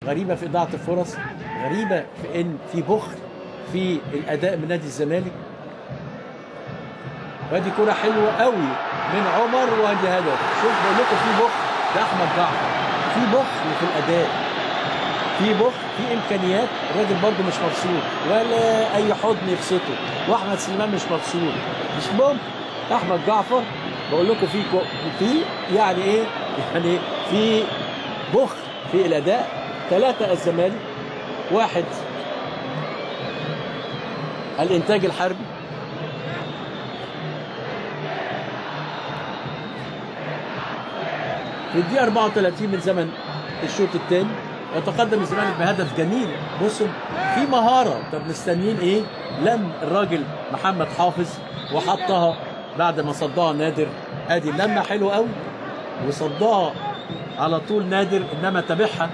غريبة في إضاعة الفرص، غريبة في إن في بخل في الأداء من نادي الزمالك. وادي كرة حلوة قوي من عمر وادي هدف. شوف بقول لكم في بخل، ده أحمد جعفر، في بخل في الأداء، في بخل، في إمكانيات. الراجل برضه مش مبسوط ولا أي حضن يبسطه، وأحمد سليمان مش مبسوط، مش ممكن. أحمد جعفر بقول لكم في يعني إيه؟ يعني في بخل في الأداء. 3 الزمالك، 1 الإنتاج الحربي. في الدقيقة 34 من زمن الشوط الثاني يتقدم الزمالك بهدف جميل. بصوا في مهارة، طب مستنيين إيه؟ لم الراجل محمد حافظ وحطها بعد ما صدها نادر. ادي لمة حلوة قوي وصدها على طول نادر، انما تابعها